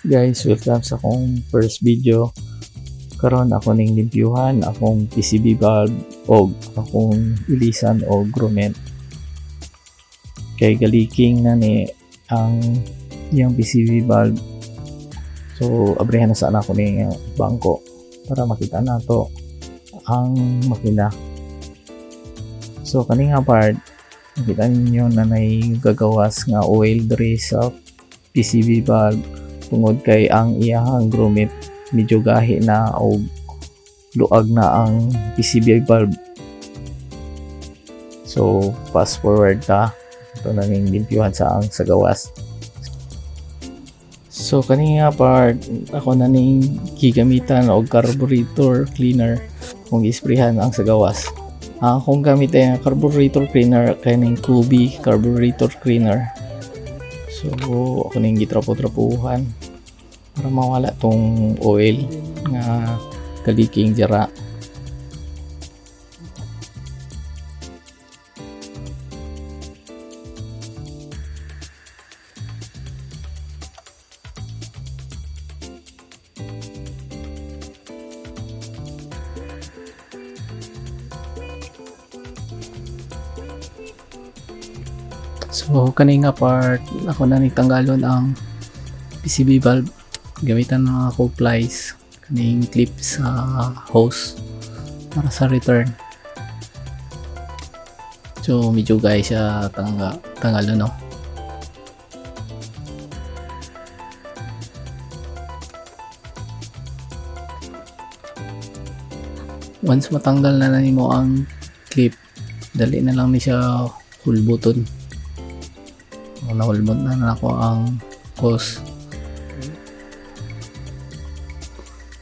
Guys, welcome sa akong first video. Karon ako ning limpyuhan akong PCB valve o akong ilisan o grommet. Kay galiking na ni ang yung PCB valve. So abrihan na sana ako ning bangko para makita nato ang makina. So kaning part makita ninyo na may gagawas nga oil diri sa PCB valve tungod kay ang iyahang grommet medyo gahi na o luag na ang PCB valve. So fast forward ta, ito na ning limpyuhan sa ang gawas. So kanina part ako na ning gigamitan og carburetor cleaner kung isprehan ang gawas. Kung gamit ay carburetor cleaner kaning Kubi carburetor cleaner. So ako ning gitrapo-trapuhan para mawala tong oil nga kaliking jara. So kaninga part ako na nitanggalon ang PCB valve gamitan ng ako plies kaning clip sa hose para sa return. So medyo guys siya tanggalon no. Once matanggal na nimo ang clip, dali na lang ni siya hulbuton. Nahulbot na ako ang hose.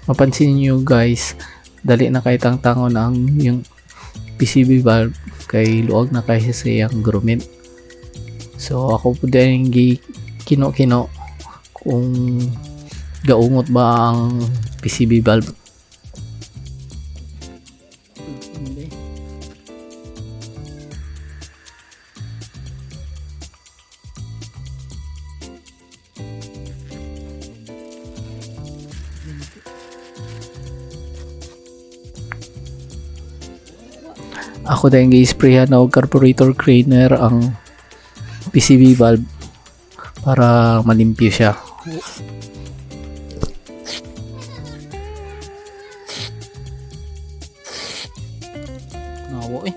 Mapansin niyo guys, dali na kay tangtangon ang yung PCB valve kay luag na kay sa iyang grommet. So ako po din kino-kino kung gaungot ba ang PCB valve. Ako din gi-sprayan og carburetor cleaner ang PCB valve para malimpyo siya. Nawo eh.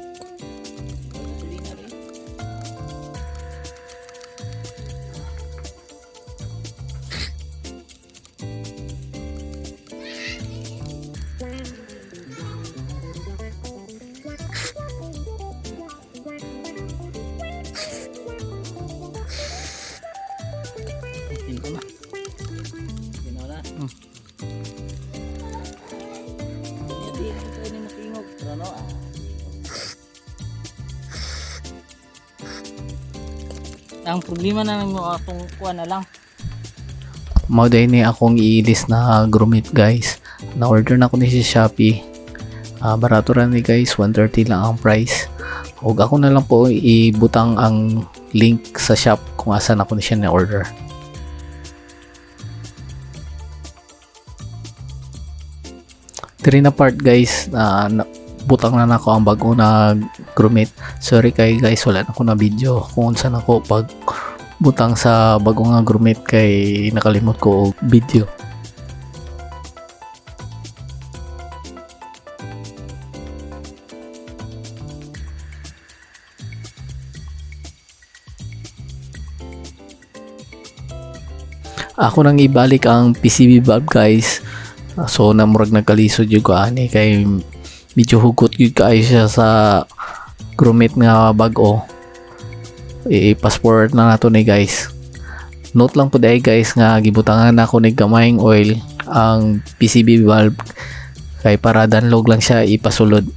Ang problema na lang mo atong kuha na lang. Mao day ni akong iilis na grommet guys. Na order na ko ni sa Shopee. Barato ra ni guys, 130 lang ang price. Og ako na lang po ibutang ang link sa shop kung asan ako ni siya na order. Diri na part guys butang na nako ang bago na grommet. Sorry kay guys wala na ko na video kung saan ako pag butang sa bago nga grommet kay nakalimot ko og video. Ako nang ibalik ang PCB valve guys. So namurag nagkalisod yung ani kay medyo hugot yun kaayo siya sa grommet nga bago. I-pass forward na nato ni guys. Note lang po dahil guys nga gibutangan na ako ni gamayng oil ang PCB valve kay para danlog lang siya ipasulod.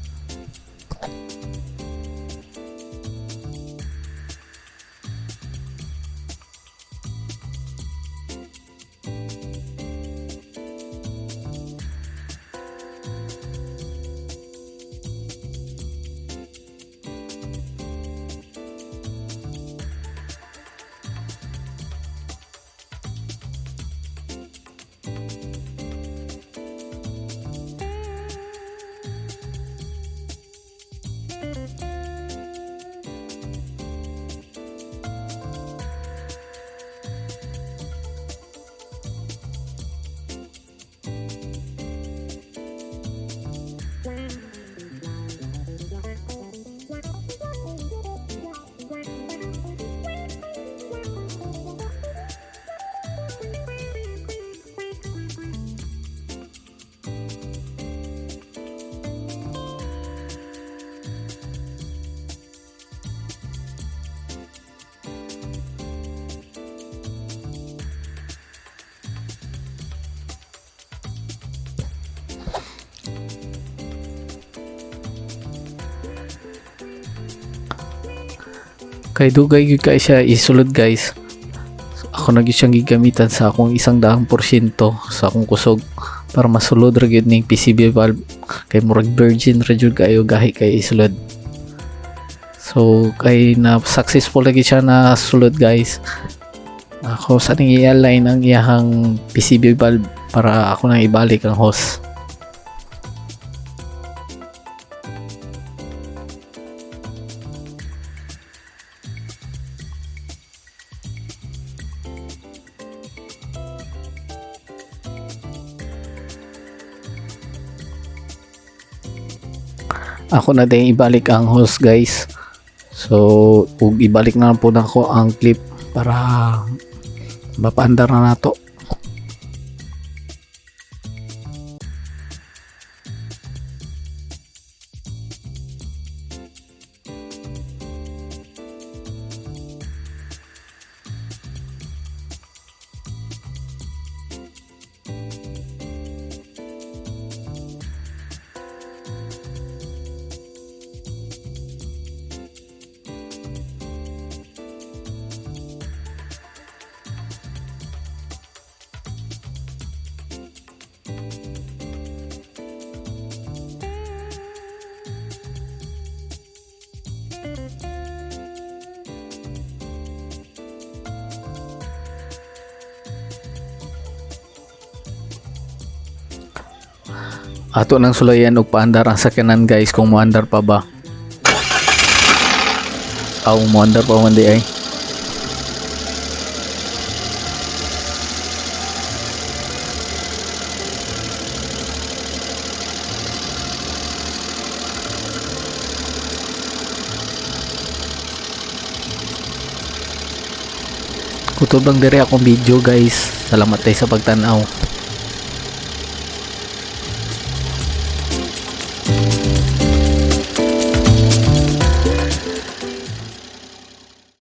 Kay dugay gyud kay siya isulod guys. Ako na gyud siyang gigamitan sa akong 100% sa akong kusog para masulod ra gyud ning PCB valve kay murag virgin ra jud kayo gahi kay isulod. So kay na successful lagi siya na sulod guys. Ako sa ning i-align ang iyahang PCB valve para ako nang ibalik ang hose. Ako na din ibalik ang hose guys. So ug ibalik na lang po nako ang clip para mapaandar na nato. Ato nang sulayan og paandar ang sakyanan guys kung moandar pa ba. Moandar pa man di ay. Kutob lang dire akong video guys. Salamat tayo sa pagtanaw.